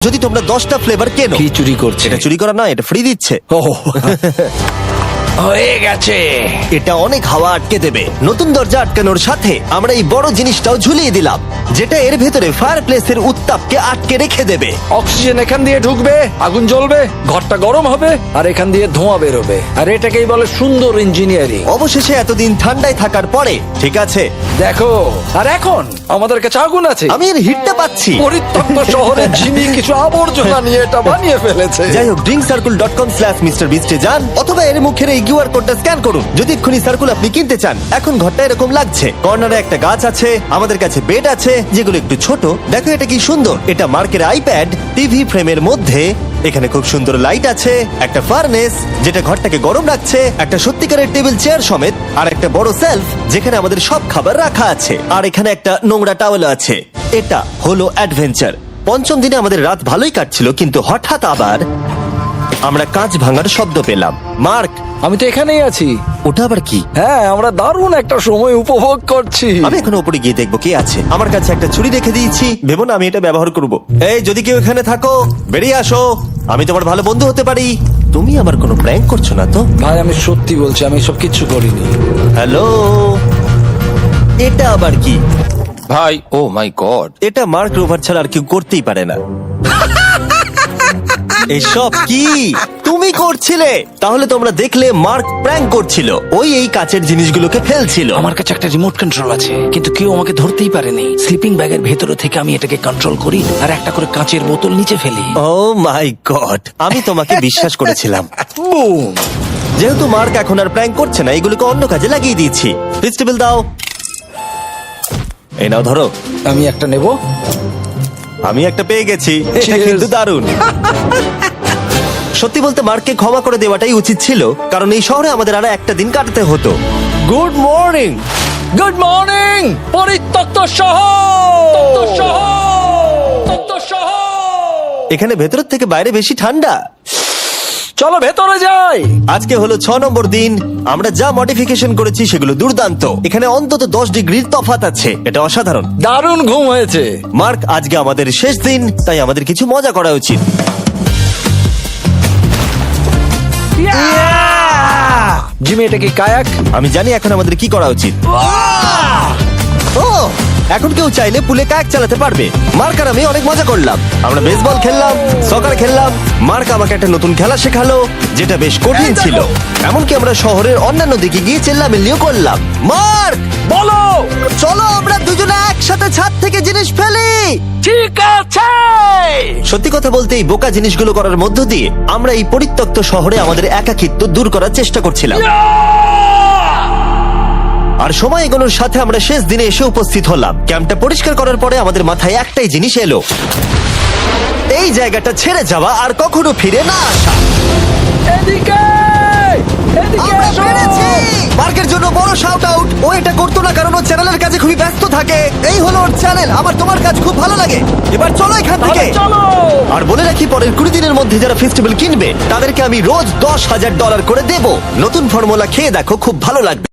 যদি তোমরা 10টা ফ্লেভার কেনো, কি চুরি করছে? এটা চুরি করা নয়, এটা ফ্রি দিচ্ছে। ও হয়ে গেছে। এটা অনেক হাওয়া আটকে দেবে। নতুন দরজা আটকানোর সাথে আমরা এই বড় জিনিসটাও ঝুলিয়ে দিলাম, যেটা এর ভেতরে ফায়ার প্লেসের উত্তাপকে আটকে রেখে দেবে। অক্সিজেন এখান দিয়ে ঢুকবে, আগুন জ্বলবে, ঘরটা গরম হবে, আর এখান দিয়ে ধোঁয়া বেরোবে। আর এটাকেই বলে সুন্দর ইঞ্জিনিয়ারিং। অবশেষে এতদিন ঠান্ডায় থাকার পরে ঠিক আছে, দেখো, আর এখন আমাদের কাছে আগুন আছে। আমি এর হিটটা পাচ্ছি। পরিত্যক্ত শহরে জিমি কিছু আবর্জনা নিয়ে এটা বানিয়ে ফেলেছে। যাই হোক, drinkcircle.com/MrBeast এ যান অথবা এর মুখের এই কিউআর কোডটা স্ক্যান করুন যদি এক্ষুনি সার্কুল আপনি কিনতে চান। এখন ঘরটা এরকম লাগছে, কর্নারে একটা গাছ আছে, আমাদের কাছে বেড আছে যেগুলো একটু ছোট। দেখো এটা কি সুন্দর, এটা মার্কের আইপ্যাড টিভি ফ্রেমের মধ্যে। এখানে খুব সুন্দর লাইট আছে, একটা ফার্নেস যেটা ঘরটাকে গরম রাখছে, একটা সত্যিকারের টেবিল চেয়ার সমেত, আর একটা বড় সেলফ যেখানে আমাদের সব খাবার রাখা আছে, আর এখানে একটা নোংরা টাওয়েল আছে। এটা হলো অ্যাডভেঞ্চার। পঞ্চম দিনে আমাদের রাত ভালোই কাটছিল, কিন্তু হঠাৎ আবার আমরা কাঁচ ভাঙার শব্দ পেলাম। মার্ক, আমি তো এখানেই আছি। ওটা আবার কি? হ্যাঁ, আমরা দারুণ একটা সময় উপভোগ করছি। আমি এখন উপরে গিয়ে দেখবো কে আছে। আমার কাছে একটা ছুরি রেখে দিয়েছি, ভেবো না আমি এটা ব্যবহার করব। এই, যদি কেউ এখানে থাকো বেরিয়ে আসো, আমি তোমার ভালো বন্ধু হতে পারি। তুমি আমার কোনো প্র্যাঙ্ক করছো না তো? ভাই, আমি সত্যি বলছি, আমি সব কিচ্ছু করিনি। হ্যালো, এটা আবার কি? ভাই, ও মাই গড, এটা মার্ক রোভার ছাড়া আর কেউ করতেই পারে না। এসব কি তুমি করছিলে? তাহলে তোমরা দেখলে মার্ক প্র্যাঙ্ক করছিল। ওই এই কাচের জিনিসগুলোকে ফেলছিল। আমার কাছে একটা রিমোট কন্ট্রোল আছে, কিন্তু কেউ আমাকে ধরতেই পারেনি। স্লিপিং ব্যাগের ভেতরে থেকে আমি এটাকে কন্ট্রোল করি আর একটা করে কাঁচের বোতল নিচে ফেলি। ও মাই গড, আমি তোমাকে বিশ্বাস করেছিলাম। বুম! যেহেতু মার্ক এখন আর প্র্যাঙ্ক করছে না, এগুলোকে অন্য কাজে লাগিয়ে দিয়েছি। ফেস্টিভ্যাল দাও। এই নাও, ধরো। আমি একটা নেব। আমি একটা পেয়ে গেছি, এটা Cheers! কিন্তু দারুণ। সত্যি বলতে মার্ককে ক্ষমা করে দেওয়াটাই উচিত ছিল, কারণ এই শহরে আমাদের আর একটা দিন কাটাতে হতো। Good morning. গুড মর্নিং, পরিত্যক্ত শহর। এখানে ভেতর থেকে বাইরে বেশি ঠান্ডা। চলো ভেতরে যাই। আজকে হলো 6 নম্বর দিন। আমরা যা মডিফিকেশন করেছি সেগুলো দুর্দান্ত। এখানে অন্তত 10 ডিগ্রির তফাৎ আছে, এটা অসাধারণ। দারুণ ঘুম হয়েছে। মার্ক, আজকে আমাদের শেষ দিন, তাই আমাদের কিছু মজা করা উচিত। জিমি, এটা কি কায়াক? আমি জানি এখন আমাদের কি করা উচিত। ও, এখন কেউ চাইলে পুলে কায়াক চালাতে পারবে। মার্ক আর আমি অনেক মজা করলাম। আমরা বেসবল খেললাম, সকার খেললাম। মার্ক আমাকে একটা নতুন খেলা শেখালো, যেটা বেশ কঠিন ছিল। এমনকি আমরা শহরের অন্যান্য দিকে গিয়ে চেল্লামিল্লিও করলাম। মার্ক, বলো। চলো আমরা দুজনে একসাথে ছাদ থেকে জিনিস ফেলি। ঠিক আছে। সত্যি কথা বলতে, এই বোকা জিনিসগুলো করার মধ্য দিয়ে আমরা এই পরিত্যক্ত শহরে আমাদের একাকিত্ব দূর করার চেষ্টা করছিলাম। আর সময় এগোনোর সাথে আমরা শেষ দিনে এসে উপস্থিত হলাম। ক্যাম্পটা পরিষ্কার করার পরে আমাদের মাথায় একটাই জিনিস এলো, এই জায়গাটা ছেড়ে যাওয়া আর কখনো ফিরে না আসা। এদিকে, এদিকে আমরা এসো। পেরেছি! মার্কের জন্য বড় শাউট আউট। ও এটা করতো না কারণ ও চ্যানেলের কাজে খুবই ব্যস্ত থাকে। এই হলো ওর চ্যানেল। আমার তোমার কাজ খুব ভালো লাগে। এবার চলো এখান থেকে। তাহলে চলো। আর বলে রাখি, পরের 20 দিনের মধ্যে যারা ফেস্টিভ্যাল কিনবে তাদেরকে আমি রোজ $10,000 করে দেব। নতুন ফর্মুলা খেয়ে দেখো, খুব ভালো লাগবে।